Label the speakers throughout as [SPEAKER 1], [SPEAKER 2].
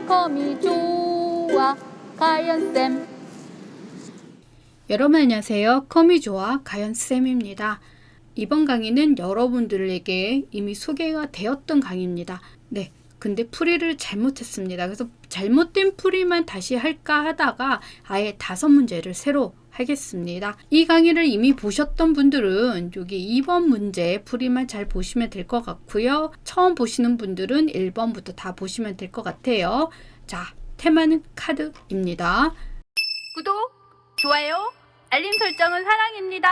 [SPEAKER 1] 컴이 좋아 가연쌤.
[SPEAKER 2] 여러분 안녕하세요. 컴이 좋아 가연쌤입니다. 이번 강의는 여러분들에게 이미 소개가 되었던 강의입니다. 네, 근데 풀이를 잘못했습니다. 그래서 잘못된 풀이만 다시 할까 하다가 아예 5문제를 새로 하겠습니다. 이 강의를 이미 보셨던 분들은 여기 2번 문제 풀이만 잘 보시면 될 것 같고요. 처음 보시는 분들은 1번부터 다 보시면 될 것 같아요. 자, 테마는 카드입니다.
[SPEAKER 1] 구독, 좋아요, 알림 설정은 사랑입니다.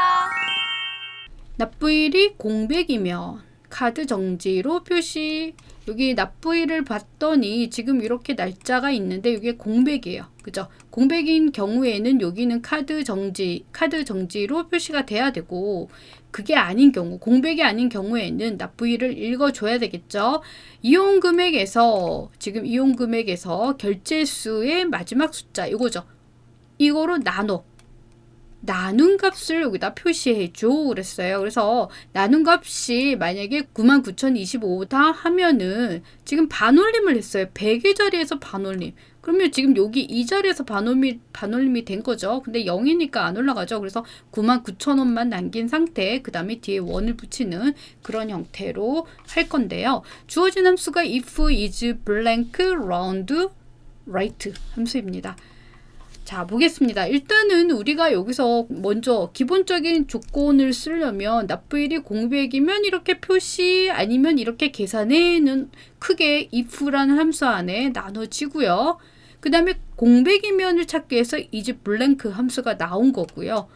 [SPEAKER 2] 납부일이 공백이면 카드 정지로 표시. 여기 납부일을 봤더니 지금 이렇게 날짜가 있는데 이게 공백이에요. 그죠? 공백인 경우에는 여기는 카드 정지로 표시가 돼야 되고, 그게 아닌 경우, 공백이 아닌 경우에는 납부일을 읽어줘야 되겠죠. 지금 이용 금액에서 결제수의 마지막 숫자 이거죠. 이거로 나눈 값을 여기다 표시해줘 그랬어요. 그래서 나눈 값이 만약에 99,025다 하면은 지금 반올림을 했어요. 100의 자리에서 반올림. 그러면 지금 여기 이 자리에서 반올림이 된 거죠. 근데 0이니까 안 올라가죠. 그래서 99,000원만 남긴 상태, 그 다음에 뒤에 원을 붙이는 그런 형태로 할 건데요. 주어진 함수가 if is blank round right 함수입니다. 자, 보겠습니다. 일단은 우리가 여기서 먼저 기본적인 조건을 쓰려면 납부일이 공백이면 이렇게 표시, 아니면 이렇게 계산해는 크게 if라는 함수 안에 나눠지고요. 그 다음에 공백이면을 찾기 위해서 is blank 함수가 나온 거고요.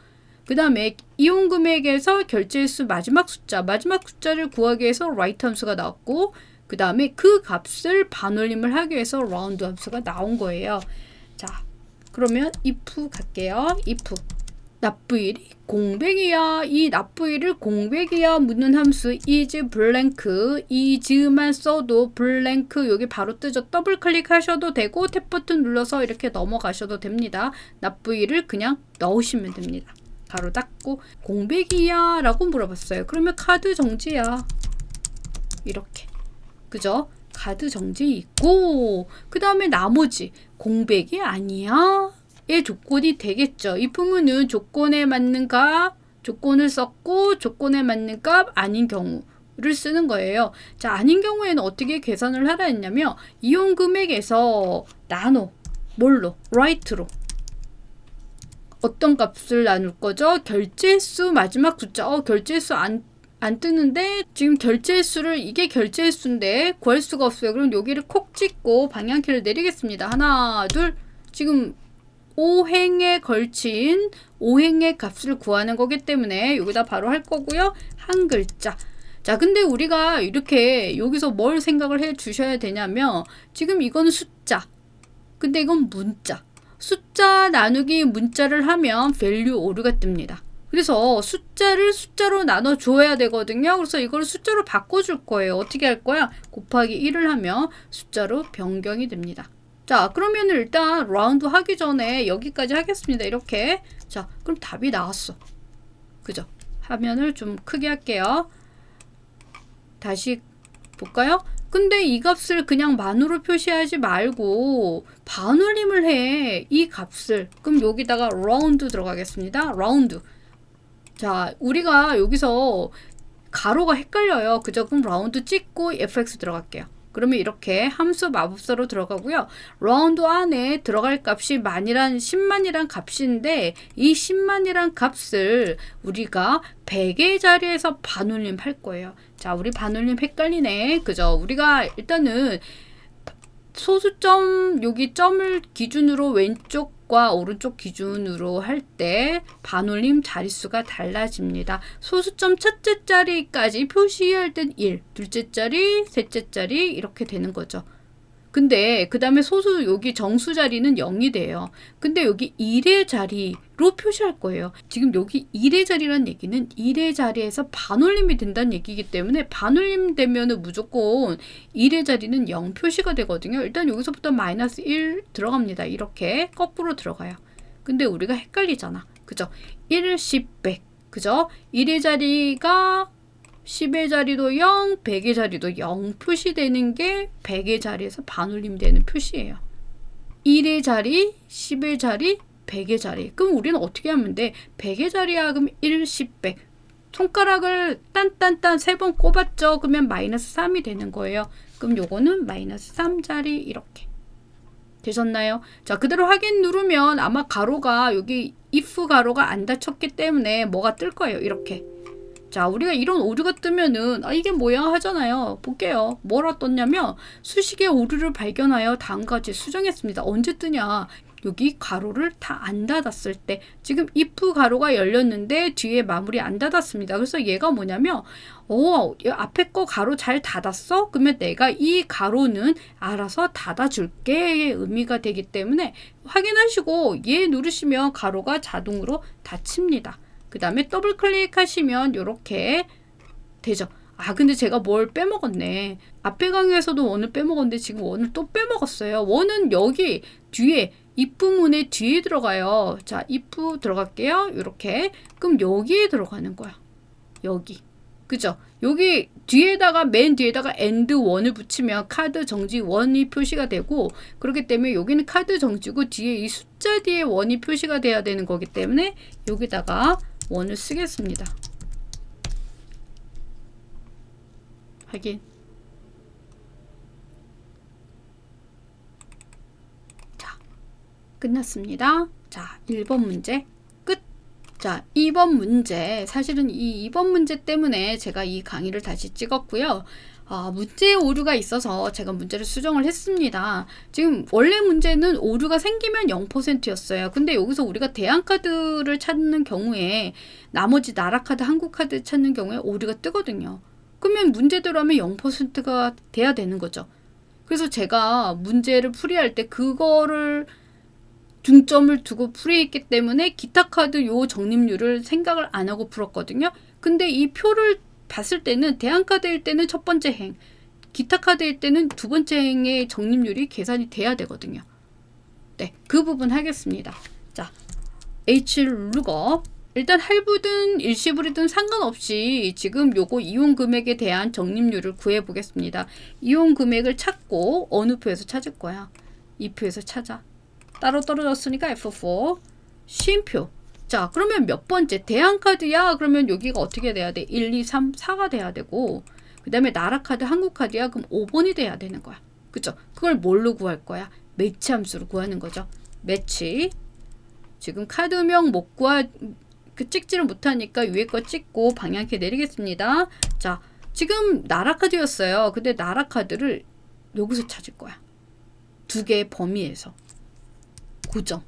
[SPEAKER 2] 그 다음에 이용 금액에서 결제수 마지막 숫자를 구하기 위해서 write 함수가 나왔고, 그 다음에 그 값을 반올림을 하기 위해서 round 함수가 나온 거예요. 자, 그러면 if 갈게요. if 납부일이 공백이야. 이 납부일을 공백이야 묻는 함수 is blank. is만 써도 blank 여기 바로 뜨죠. 더블 클릭하셔도 되고 탭 버튼 눌러서 이렇게 넘어가셔도 됩니다. 납부일을 그냥 넣으시면 됩니다. 가로 닫고 공백이야 라고 물어봤어요. 그러면 카드 정지야. 이렇게. 그죠? 카드 정지 있고, 그 다음에 나머지 공백이 아니야 의 조건이 되겠죠. 이 부분은 조건에 맞는 값, 조건을 썼고 조건에 맞는 값 아닌 경우를 쓰는 거예요. 자, 아닌 경우에는 어떻게 계산을 하라 했냐면 이용 금액에서 뭘로? right로 어떤 값을 나눌 거죠? 결제수 마지막 숫자. 결제수 안 뜨는데 지금 결제수를, 이게 결제수인데 구할 수가 없어요. 그럼 여기를 콕 찍고 방향키를 내리겠습니다. 하나, 둘. 지금 5행에 걸친 5행의 값을 구하는 거기 때문에 여기다 바로 할 거고요. 한 글자. 자, 근데 우리가 이렇게 여기서 뭘 생각을 해 주셔야 되냐면, 지금 이건 숫자, 근데 이건 문자. 숫자 나누기 문자를 하면 value 오류가 뜹니다. 그래서 숫자로 나눠줘야 되거든요. 그래서 이걸 숫자로 바꿔줄 거예요. 어떻게 할 거야? 곱하기 1을 하면 숫자로 변경이 됩니다. 자, 그러면 일단 라운드 하기 전에 여기까지 하겠습니다. 이렇게. 자, 그럼 답이 나왔어. 그죠? 화면을 좀 크게 할게요. 다시 볼까요? 근데 이 값을 그냥 만으로 표시하지 말고 반올림을 해. 이 값을. 그럼 여기다가 라운드 들어가겠습니다. 라운드. 자, 우리가 여기서 가로가 헷갈려요. 그죠? 그럼 라운드 찍고 fx 들어갈게요. 그러면 이렇게 함수 마법사로 들어가고요. 라운드 안에 들어갈 값이 10만이란 값인데, 이 10만이란 값을 우리가 100의 자리에서 반올림 할 거예요. 자, 우리 반올림 헷갈리네. 그죠? 우리가 일단은 소수점, 여기 점을 기준으로 왼쪽과 오른쪽 기준으로 할 때 반올림 자릿수가 달라집니다. 소수점 첫째 자리까지 표시할 땐 1, 둘째 자리, 셋째 자리 이렇게 되는 거죠. 근데 그 다음에 여기 정수 자리는 0이 돼요. 근데 여기 1의 자리로 표시할 거예요. 지금 여기 1의 자리란 얘기는 1의 자리에서 반올림이 된다는 얘기이기 때문에 반올림 되면은 무조건 1의 자리는 0 표시가 되거든요. 일단 여기서부터 마이너스 1 들어갑니다. 이렇게 거꾸로 들어가요. 근데 우리가 헷갈리잖아. 그죠? 1, 10, 100. 그죠? 1의 자리가 10의 자리도 0, 100의 자리도 0 표시되는 게 100의 자리에서 반올림 되는 표시예요. 1의 자리, 10의 자리, 100의 자리. 그럼 우리는 어떻게 하면 돼? 100의 자리야. 그럼 1, 10, 100. 손가락을 딴딴딴 3번 꼽았죠? 그러면 마이너스 3이 되는 거예요. 그럼 요거는 마이너스 3자리 이렇게. 되셨나요? 자, 그대로 확인 누르면 아마 가로가 여기 if 가로가 안 닫혔기 때문에 뭐가 뜰 거예요. 이렇게. 자, 우리가 이런 오류가 뜨면은 이게 뭐야 하잖아요. 볼게요. 뭐라 떴냐면 수식의 오류를 발견하여 다음과 같이 수정했습니다. 언제 뜨냐? 여기 가로를 다 안 닫았을 때. 지금 if 가로가 열렸는데 뒤에 마무리 안 닫았습니다. 그래서 얘가 뭐냐면 앞에 거 가로 잘 닫았어? 그러면 내가 이 가로는 알아서 닫아줄게의 의미가 되기 때문에 확인하시고 얘 누르시면 가로가 자동으로 닫힙니다. 그 다음에 더블 클릭하시면 이렇게 되죠. 근데 제가 뭘 빼먹었네. 앞에 강의에서도 원을 빼먹었는데 지금 원을 또 빼먹었어요. 원은 여기 뒤에 if 문의 뒤에 들어가요. 자, if 들어갈게요. 이렇게. 그럼 여기에 들어가는 거야. 여기. 그죠? 여기 뒤에다가 맨 뒤에다가 and 원을 붙이면 카드 정지 원이 표시가 되고, 그렇기 때문에 여기는 카드 정지고 뒤에 이 숫자 뒤에 원이 표시가 돼야 되는 거기 때문에 여기다가 원을 쓰겠습니다. 확인. 자, 끝났습니다. 자, 1번 문제 끝. 자, 2번 문제. 사실은 이 2번 문제 때문에 제가 이 강의를 다시 찍었고요. 문제에 오류가 있어서 제가 문제를 수정을 했습니다. 지금 원래 문제는 오류가 생기면 0%였어요. 근데 여기서 우리가 대안카드를 찾는 경우에 나머지 나라카드, 한국카드 찾는 경우에 오류가 뜨거든요. 그러면 문제대로 하면 0%가 돼야 되는 거죠. 그래서 제가 문제를 풀이할 때 그거를 중점을 두고 풀이했기 때문에 기타 카드 요 적립률을 생각을 안 하고 풀었거든요. 근데 이 표를 봤을 때는 대안카드일 때는 첫 번째 행, 기타 카드일 때는 두 번째 행의 적립률이 계산이 돼야 되거든요. 네, 그 부분 하겠습니다. 자, H를 누르고 일단 할부든 일시불이든 상관없이 지금 요거 이용 금액에 대한 적립률을 구해 보겠습니다. 이용 금액을 찾고 어느 표에서 찾을 거야? 이 표에서 찾아. 따로 떨어졌으니까 F4 쉼표. 자, 그러면 몇 번째? 대안카드야? 그러면 여기가 어떻게 돼야 돼? 1, 2, 3, 4가 돼야 되고, 그 다음에 나라카드, 한국카드야? 그럼 5번이 돼야 되는 거야. 그쵸? 그걸 뭘로 구할 거야? 매치 함수로 구하는 거죠. 매치. 지금 카드명 못 찍지를 못하니까 위에 거 찍고 방향키 내리겠습니다. 자, 지금 나라카드였어요. 근데 나라카드를 여기서 찾을 거야. 두 개의 범위에서. 고정.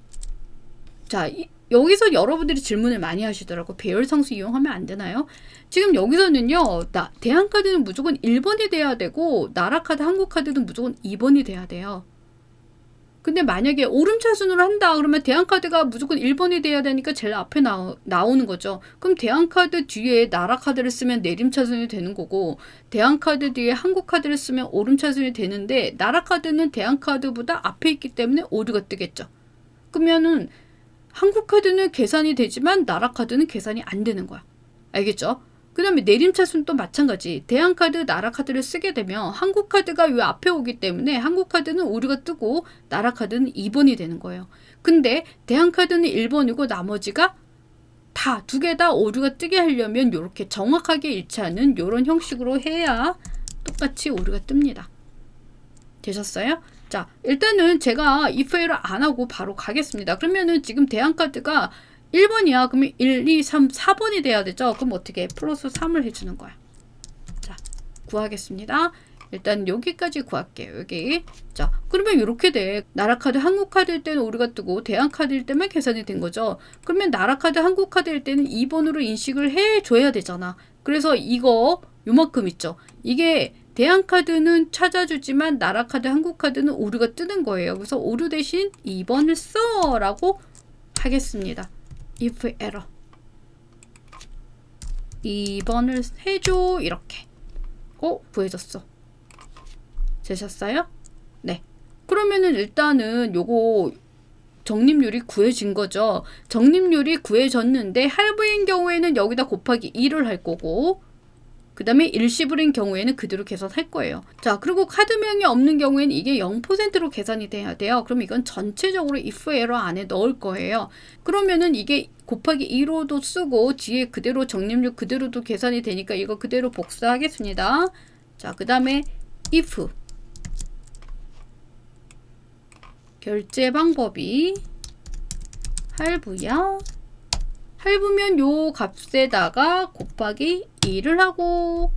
[SPEAKER 2] 자, 여기서 여러분들이 질문을 많이 하시더라고. 배열상수 이용하면 안 되나요? 지금 여기서는요. 대안카드는 무조건 1번이 돼야 되고 나라카드, 한국카드는 무조건 2번이 돼야 돼요. 근데 만약에 오름차순으로 한다 그러면 대안카드가 무조건 1번이 돼야 되니까 제일 앞에 나오는 거죠. 그럼 대안카드 뒤에 나라카드를 쓰면 내림차순이 되는 거고, 대안카드 뒤에 한국카드를 쓰면 오름차순이 되는데 나라카드는 대안카드보다 앞에 있기 때문에 오류가 뜨겠죠. 그러면은 한국카드는 계산이 되지만 나라카드는 계산이 안 되는 거야. 알겠죠? 그 다음에 내림차순도 마찬가지. 대안카드, 나라카드를 쓰게 되면 한국카드가 요 앞에 오기 때문에 한국카드는 오류가 뜨고 나라카드는 2번이 되는 거예요. 근데 대안카드는 1번이고 나머지가 다 두 개 다 오류가 뜨게 하려면 이렇게 정확하게 일치하는 이런 형식으로 해야 똑같이 오류가 뜹니다. 되셨어요? 자, 일단은 제가 if error 안 하고 바로 가겠습니다. 그러면은 지금 대안카드가 1번이야. 그러면 1, 2, 3, 4번이 돼야 되죠. 그럼 어떻게 해? 플러스 3을 해주는 거야. 자, 구하겠습니다. 일단 여기까지 구할게요. 여기. 자, 그러면 이렇게 돼. 나라카드, 한국카드일 때는 오류가 뜨고 대안카드일 때만 계산이 된 거죠. 그러면 나라카드, 한국카드일 때는 2번으로 인식을 해줘야 되잖아. 그래서 이거 요만큼 있죠. 이게 대안카드는 찾아주지만 나라카드, 한국카드는 오류가 뜨는 거예요. 그래서 오류 대신 2번을 써 라고 하겠습니다. if error 2번을 해줘. 이렇게 구해졌어. 되셨어요? 네. 그러면은 일단은 요거 적립률이 구해진 거죠. 적립률이 구해졌는데 할부인 경우에는 여기다 곱하기 2를 할 거고, 그 다음에 일시불인 경우에는 그대로 계산할 거예요. 자, 그리고 카드명이 없는 경우에는 이게 0%로 계산이 돼야 돼요. 그럼 이건 전체적으로 if error 안에 넣을 거예요. 그러면은 이게 곱하기 2로도 쓰고 뒤에 그대로 적립률 그대로도 계산이 되니까 이거 그대로 복사하겠습니다. 자, 그 다음에 if 결제 방법이 할부야. 할부면 요 값에다가 곱하기 2를 하고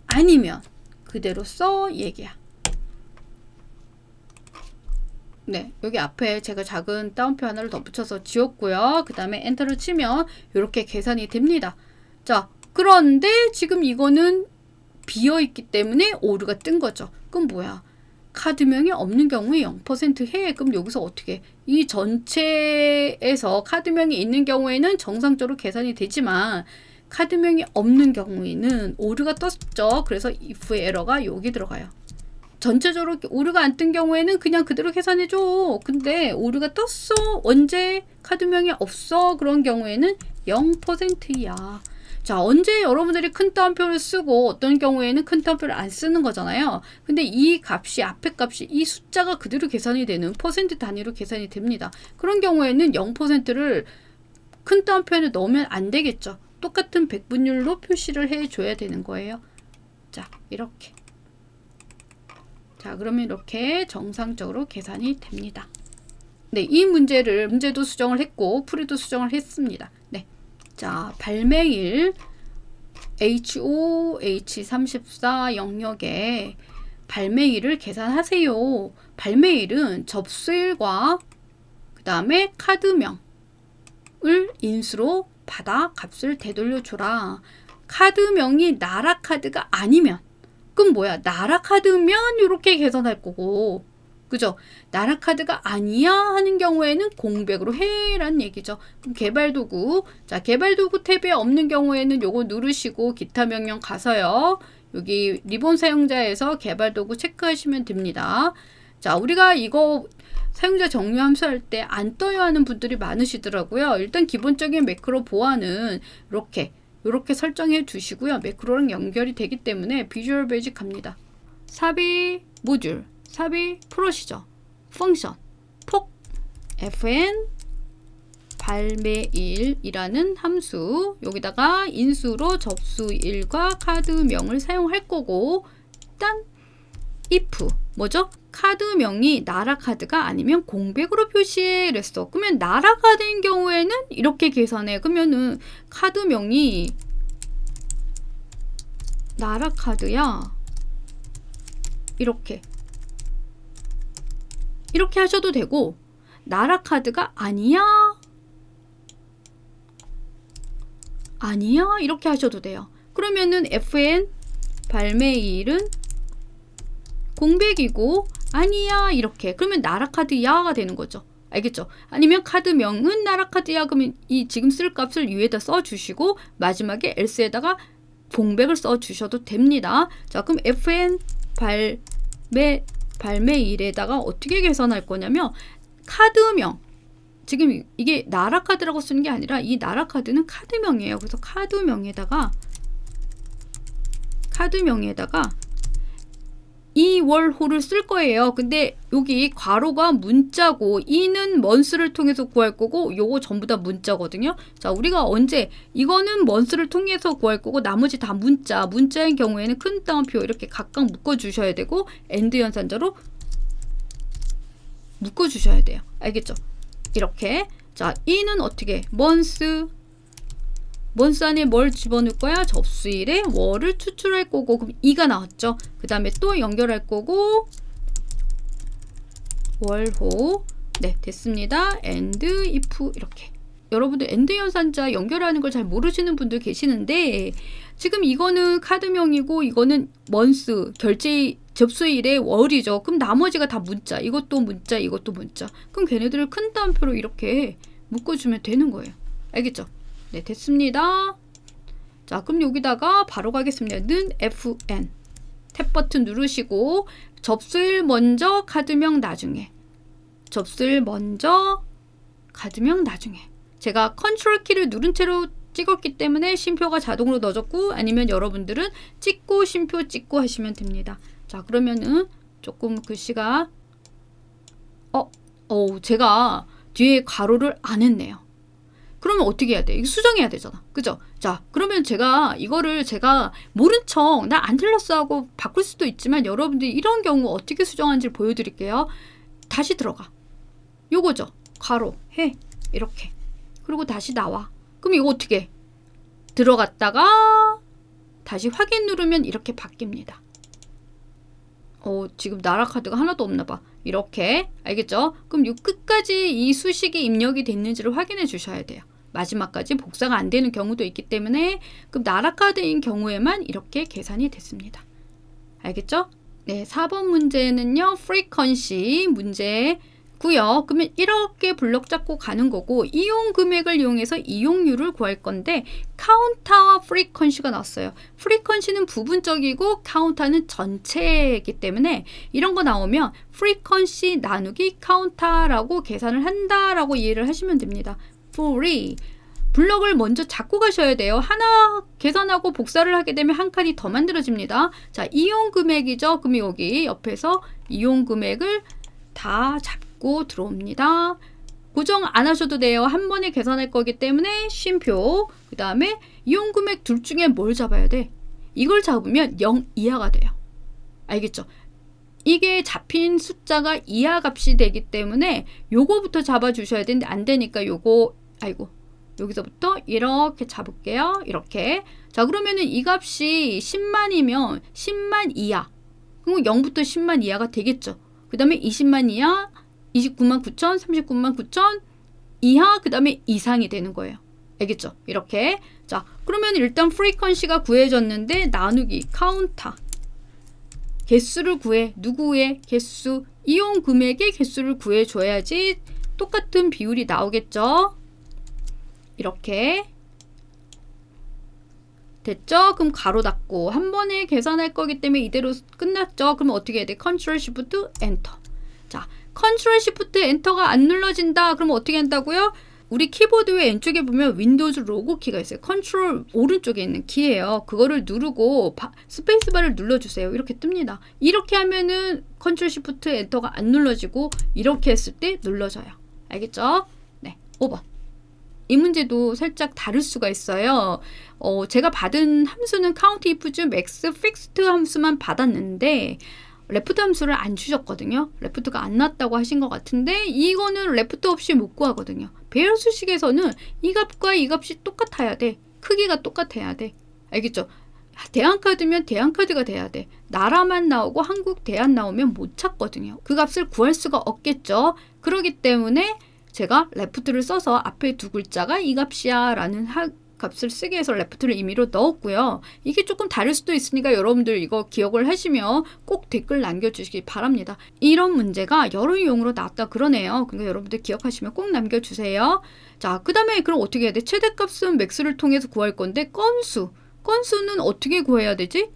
[SPEAKER 2] 아니면 그대로 써 얘기야. 네, 여기 앞에 제가 작은 따옴표 하나를 더 붙여서 지웠고요. 그 다음에 엔터를 치면 이렇게 계산이 됩니다. 자, 그런데 지금 이거는 비어있기 때문에 오류가 뜬 거죠. 그럼 뭐야? 카드명이 없는 경우에 0% 해. 그럼 여기서 어떻게? 이 전체에서 카드명이 있는 경우에는 정상적으로 계산이 되지만 카드명이 없는 경우에는 오류가 떴죠. 그래서 if 에러가 여기 들어가요. 전체적으로 오류가 안 뜬 경우에는 그냥 그대로 계산해줘. 근데 오류가 떴어. 언제? 카드명이 없어. 그런 경우에는 0%야. 자, 언제 여러분들이 큰 따옴표를 쓰고 어떤 경우에는 큰 따옴표를 안 쓰는 거잖아요. 근데 이 값이 앞에 값이 이 숫자가 그대로 계산이 되는 퍼센트 단위로 계산이 됩니다. 그런 경우에는 0%를 큰 따옴표에 넣으면 안 되겠죠. 똑같은 백분율로 표시를 해줘야 되는 거예요. 자, 이렇게. 자, 그러면 이렇게 정상적으로 계산이 됩니다. 네, 이 문제도 수정을 했고 풀이도 수정을 했습니다. 네. 자, 발매일 HOH34 영역에 발매일을 계산하세요. 발매일은 접수일과 그 다음에 카드명을 인수로 받아 값을 되돌려줘라. 카드명이 나라카드가 아니면 그럼 뭐야? 나라카드면 이렇게 계산할 거고 그죠? 나라카드가 아니야 하는 경우에는 공백으로 해란 얘기죠. 그럼 개발도구. 자, 개발도구 탭에 없는 경우에는 요거 누르시고 기타 명령 가서요. 여기 리본 사용자에서 개발도구 체크하시면 됩니다. 자, 우리가 이거 사용자 정류 함수 할 때 안 떠요 하는 분들이 많으시더라고요. 일단 기본적인 매크로 보안은 이렇게 설정해 두시고요. 매크로랑 연결이 되기 때문에 비주얼 베이직 갑니다. 삽입 모듈. 삽입 프로시저, 펑션, 폭, fn, 발매일이라는 함수 여기다가 인수로 접수일과 카드명을 사용할 거고 일단 if 뭐죠? 카드명이 나라카드가 아니면 공백으로 표시해 랬어. 그러면 나라카드인 경우에는 이렇게 계산해. 그러면은 카드명이 나라카드야. 이렇게 하셔도 되고 나라카드가 아니야 이렇게 하셔도 돼요. 그러면은 fn 발매일은 공백이고 아니야 이렇게 그러면 나라카드야가 되는 거죠. 알겠죠? 아니면 카드명은 나라카드야 그러면 이 지금 쓸 값을 위에다 써주시고 마지막에 else에다가 공백을 써주셔도 됩니다. 자, 그럼 fn 발매일에다가 어떻게 계산할 거냐면 카드명 지금 이게 나라카드라고 쓰는 게 아니라 이 나라카드는 카드명이에요. 그래서 카드명에다가 이 월호를 쓸 거예요. 근데 여기 괄호가 문자고 이는 먼스를 통해서 구할 거고 요거 전부 다 문자거든요. 자, 우리가 언제 이거는 먼스를 통해서 구할 거고 나머지 다 문자인 경우에는 큰 따옴표 이렇게 각각 묶어 주셔야 되고 엔드 연산자로 묶어 주셔야 돼요. 알겠죠? 이렇게. 자, 이는 어떻게 먼스 안에 뭘 집어넣을 거야? 접수일에 월을 추출할 거고 그럼 2가 나왔죠. 그 다음에 또 연결할 거고 월호. 네, 됐습니다. and if 이렇게. 여러분들 엔드 연산자 연결하는 걸 잘 모르시는 분들 계시는데 지금 이거는 카드명이고 이거는 먼스 결제 접수일의 월이죠. 그럼 나머지가 다 문자. 이것도 문자. 그럼 걔네들을 큰 따옴표로 이렇게 묶어주면 되는 거예요. 알겠죠? 네, 됐습니다. 자, 그럼 여기다가 바로 가겠습니다. 는 fn 탭 버튼 누르시고 접수일 먼저 카드명 나중에 제가 컨트롤 키를 누른 채로 찍었기 때문에 쉼표가 자동으로 넣어졌고 아니면 여러분들은 찍고 쉼표 찍고 하시면 됩니다. 자, 그러면은 조금 글씨가 제가 뒤에 가로를 안 했네요. 그러면 어떻게 해야 돼? 이거 수정해야 되잖아. 그죠? 자, 그러면 이거를 제가 모른 척 나 안 틀렸어 하고 바꿀 수도 있지만 여러분들이 이런 경우 어떻게 수정하는지 보여드릴게요. 다시 들어가. 요거죠. 가로 해. 이렇게. 그리고 다시 나와. 그럼 이거 어떻게 해? 들어갔다가 다시 확인 누르면 이렇게 바뀝니다. 지금 나라 카드가 하나도 없나 봐. 이렇게. 알겠죠? 그럼 요 끝까지 이 수식이 입력이 됐는지를 확인해 주셔야 돼요. 마지막까지 복사가 안 되는 경우도 있기 때문에 그럼 나라 카드인 경우에만 이렇게 계산이 됐습니다. 알겠죠? 네, 4번 문제는요. 프리퀀시 문제고요. 그러면 이렇게 블럭 잡고 가는 거고 이용 금액을 이용해서 이용률을 구할 건데 카운터와 프리퀀시가 나왔어요. 프리퀀시는 부분적이고 카운터는 전체이기 때문에 이런 거 나오면 프리퀀시 나누기 카운터라고 계산을 한다라고 이해를 하시면 됩니다. free 블럭을 먼저 잡고 가셔야 돼요. 하나 계산하고 복사를 하게 되면 한 칸이 더 만들어집니다. 자, 이용 금액이죠. 그럼 여기 옆에서 이용 금액을 다 잡고 들어옵니다. 고정 안 하셔도 돼요. 한 번에 계산할 거기 때문에 쉼표, 그 다음에 이용 금액 둘 중에 뭘 잡아야 돼? 이걸 잡으면 0 이하가 돼요. 알겠죠? 이게 잡힌 숫자가 이하 값이 되기 때문에 요거부터 잡아 주셔야 되는데 안 되니까 요거 여기서부터 이렇게 잡을게요. 이렇게. 자, 그러면은 이 값이 10만이면 10만 이하. 그럼 0부터 10만 이하가 되겠죠. 그 다음에 20만 이하, 29만 9천, 39만 9천 이하, 그 다음에 이상이 되는 거예요. 알겠죠? 이렇게. 자, 그러면 일단 프리퀀시가 구해졌는데 나누기 카운터. 개수를 구해. 누구의 개수? 이용 금액의 개수를 구해줘야지 똑같은 비율이 나오겠죠? 이렇게. 됐죠? 그럼 가로 닫고 한 번에 계산할 거기 때문에 이대로 끝났죠? 그럼 어떻게 해야 돼? 컨트롤 시프트 엔터. 자, 컨트롤 시프트 엔터가 안 눌러진다. 그럼 어떻게 한다고요? 우리 키보드 왼쪽에 보면 윈도우즈 로고 키가 있어요. 컨트롤 오른쪽에 있는 키예요. 그거를 누르고 스페이스바를 눌러주세요. 이렇게 뜹니다. 이렇게 하면은 컨트롤 시프트 엔터가 안 눌러지고 이렇게 했을 때 눌러져요. 알겠죠? 네, 5번. 이 문제도 살짝 다를 수가 있어요. 제가 받은 함수는 count, if, max, fixed 함수만 받았는데 레프트 함수를 안 주셨거든요. 레프트가 안 났다고 하신 것 같은데 이거는 레프트 없이 못 구하거든요. 배열 수식에서는 이 값과 이 값이 똑같아야 돼. 크기가 똑같아야 돼. 알겠죠? 대한카드면 대한카드가 돼야 돼. 나라만 나오고 한국 대한 나오면 못 찾거든요. 그 값을 구할 수가 없겠죠. 그렇기 때문에 제가 레프트를 써서 앞에 두 글자가 이 값이야 라는 값을 쓰게 해서 레프트를 임의로 넣었고요. 이게 조금 다를 수도 있으니까 여러분들 이거 기억을 하시면 꼭 댓글 남겨주시기 바랍니다. 이런 문제가 여러 유형으로 나왔다 그러네요. 그러니까 여러분들 기억하시면 꼭 남겨주세요. 자, 그 다음에 그럼 어떻게 해야 돼? 최대값은 맥스를 통해서 구할 건데 건수는 어떻게 구해야 되지?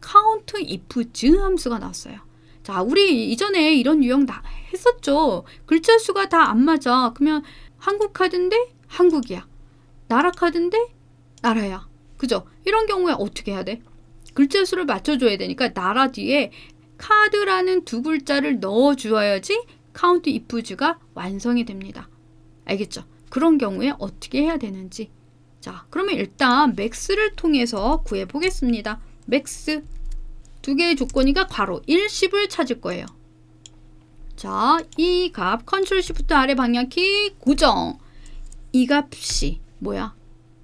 [SPEAKER 2] count, if, 함수가 나왔어요. 자, 우리 이전에 이런 유형 했었죠. 글자 수가 다 안 맞아. 그러면 한국 카드인데 한국이야. 나라 카드인데 나라야. 그죠? 이런 경우에 어떻게 해야 돼? 글자 수를 맞춰줘야 되니까 나라 뒤에 카드라는 두 글자를 넣어주어야지 count, if가 완성이 됩니다. 알겠죠? 그런 경우에 어떻게 해야 되는지. 자, 그러면 일단 맥스를 통해서 구해보겠습니다. 맥스. 두 개의 조건이가 괄호 1, 10을 찾을 거예요. 자, 이 값 컨트롤 시프트 아래 방향키 고정. 이 값이 뭐야?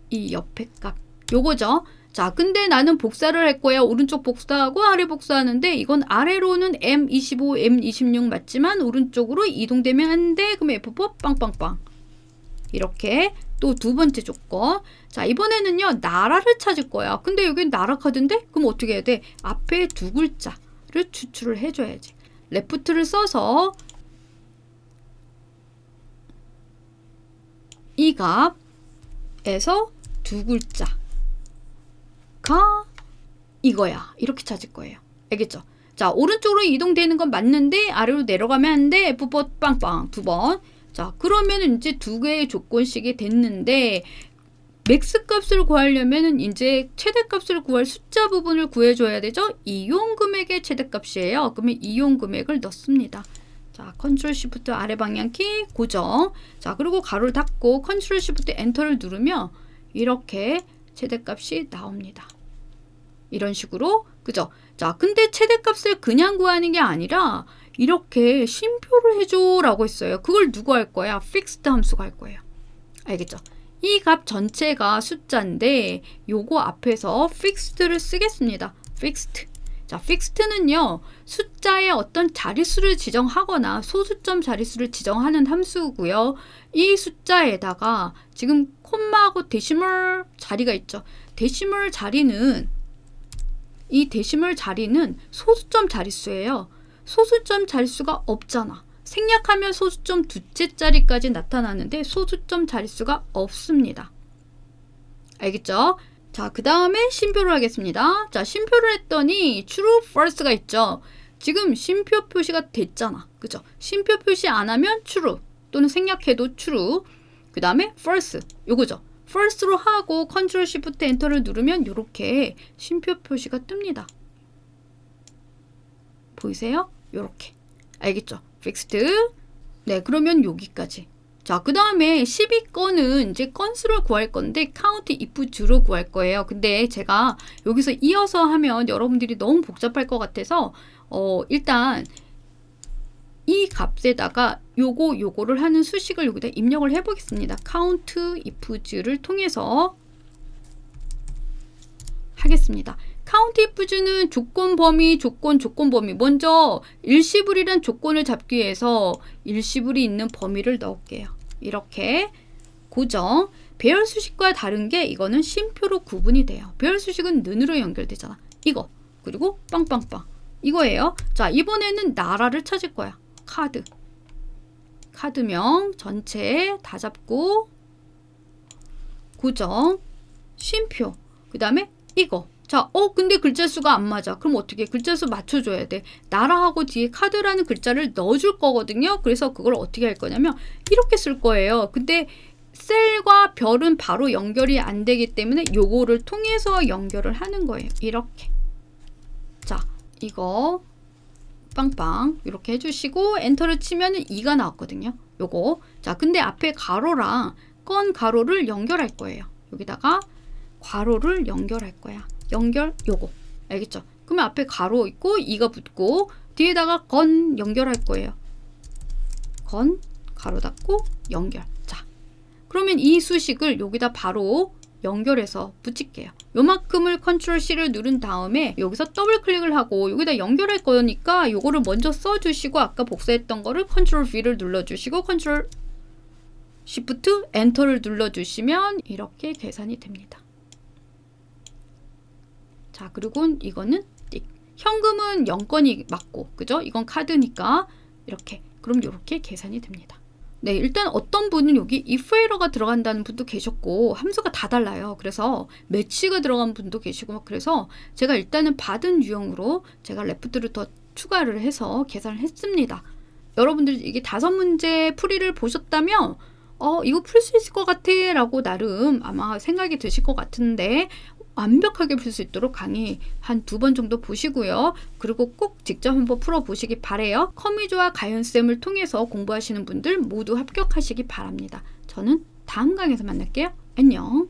[SPEAKER 2] 이 옆에 값. 요거죠. 자, 근데 나는 복사를 할 거야. 오른쪽 복사하고 아래 복사하는데 이건 아래로는 M25, M26 맞지만 오른쪽으로 이동되면 안 돼. 그럼 F4 빵빵빵. 이렇게 또 두 번째 조건. 자, 이번에는요. 나라를 찾을 거야. 근데 여기 나라 카드인데? 그럼 어떻게 해야 돼? 앞에 두 글자를 추출을 해줘야지. 레프트를 써서 이 값에서 두 글자가 이거야. 이렇게 찾을 거예요. 알겠죠? 자, 오른쪽으로 이동되는 건 맞는데 아래로 내려가면 안 돼. F4 빵빵 두 번. 자, 그러면 이제 두 개의 조건식이 됐는데 맥스 값을 구하려면 이제 최대값을 구할 숫자 부분을 구해줘야 되죠. 이용 금액의 최대값이에요. 그러면 이용 금액을 넣습니다. 자, 컨트롤 시프트 아래 방향키 고정. 자, 그리고 가로를 닫고 컨트롤 시프트 엔터를 누르면 이렇게 최대값이 나옵니다. 이런 식으로, 그죠? 자, 근데 최대값을 그냥 구하는 게 아니라 이렇게 쉼표를 해줘 라고 했어요. 그걸 누구 할 거야? fixed 함수가 할 거예요. 알겠죠? 이 값 전체가 숫자인데 요거 앞에서 fixed를 쓰겠습니다. fixed. 자, fixed는요. 숫자의 어떤 자릿수를 지정하거나 소수점 자릿수를 지정하는 함수고요. 이 숫자에다가 지금 콤마하고 데시멀 자리가 있죠. 데시멀 자리는 이 데시멀 자리는 소수점 자릿수예요. 소수점 자릿수가 없잖아. 생략하면 소수점 두째 자리까지 나타나는데 소수점 자릿수가 없습니다. 알겠죠? 자, 그 다음에 쉼표를 하겠습니다. 자, 쉼표를 했더니 true, false가 있죠. 지금 쉼표 표시가 됐잖아. 그죠? 쉼표 표시 안 하면 true 또는 생략해도 true. 그 다음에 false 요거죠. false로 하고 컨트롤 시프트 엔터를 누르면 이렇게 쉼표 표시가 뜹니다. 보이세요? 요렇게. 알겠죠? fixed. 네, 그러면 여기까지. 자, 그 다음에 12건은 이제 건수를 구할 건데 count if to로 구할 거예요. 근데 제가 여기서 이어서 하면 여러분들이 너무 복잡할 것 같아서 일단 이 값에다가 요거를 하는 수식을 여기다 입력을 해보겠습니다. count if to를 통해서 하겠습니다. count if to는 조건 범위, 조건 범위. 먼저 일시불이란 조건을 잡기 위해서 일시불이 있는 범위를 넣을게요. 이렇게 고정. 배열 수식과 다른 게 이거는 쉼표로 구분이 돼요. 배열 수식은 는으로 연결되잖아. 이거. 그리고 빵빵빵. 이거예요. 자, 이번에는 나라를 찾을 거야. 카드. 카드명 전체 다 잡고 고정. 쉼표. 그 다음에 이거. 자, 근데 글자 수가 안 맞아. 그럼 어떻게? 글자 수 맞춰줘야 돼. 나라하고 뒤에 카드라는 글자를 넣어줄 거거든요. 그래서 그걸 어떻게 할 거냐면 이렇게 쓸 거예요. 근데 셀과 별은 바로 연결이 안 되기 때문에 요거를 통해서 연결을 하는 거예요. 이렇게. 자, 이거 빵빵 이렇게 해주시고 엔터를 치면 2가 나왔거든요. 요거. 자, 근데 앞에 가로랑 건 가로를 연결할 거예요. 여기다가 괄호를 연결할 거야. 연결 요거. 알겠죠? 그러면 앞에 가로 있고 2가 붙고 뒤에다가 건 연결할 거예요. 건 가로 닫고 연결. 자, 그러면 이 수식을 여기다 바로 연결해서 붙일게요. 요만큼을 컨트롤 C를 누른 다음에 여기서 더블 클릭을 하고 여기다 연결할 거니까 요거를 먼저 써주시고 아까 복사했던 거를 컨트롤 V를 눌러주시고 컨트롤 Shift 엔터를 눌러주시면 이렇게 계산이 됩니다. 자, 그리고 이거는 띡. 현금은 0건이 맞고, 그죠? 이건 카드니까 이렇게. 그럼 이렇게 계산이 됩니다. 네, 일단 어떤 분은 여기 if 에러가 들어간다는 분도 계셨고 함수가 다 달라요. 그래서 매치가 들어간 분도 계시고 막 그래서 제가 일단은 받은 유형으로 제가 레프트를 더 추가를 해서 계산을 했습니다. 여러분들 이게 5문제 풀이를 보셨다면 이거 풀 수 있을 것 같아 라고 나름 아마 생각이 드실 것 같은데 완벽하게 풀 수 있도록 강의 한 2번 정도 보시고요. 그리고 꼭 직접 한번 풀어보시기 바래요. 커미조와 가연쌤을 통해서 공부하시는 분들 모두 합격하시기 바랍니다. 저는 다음 강의에서 만날게요. 안녕.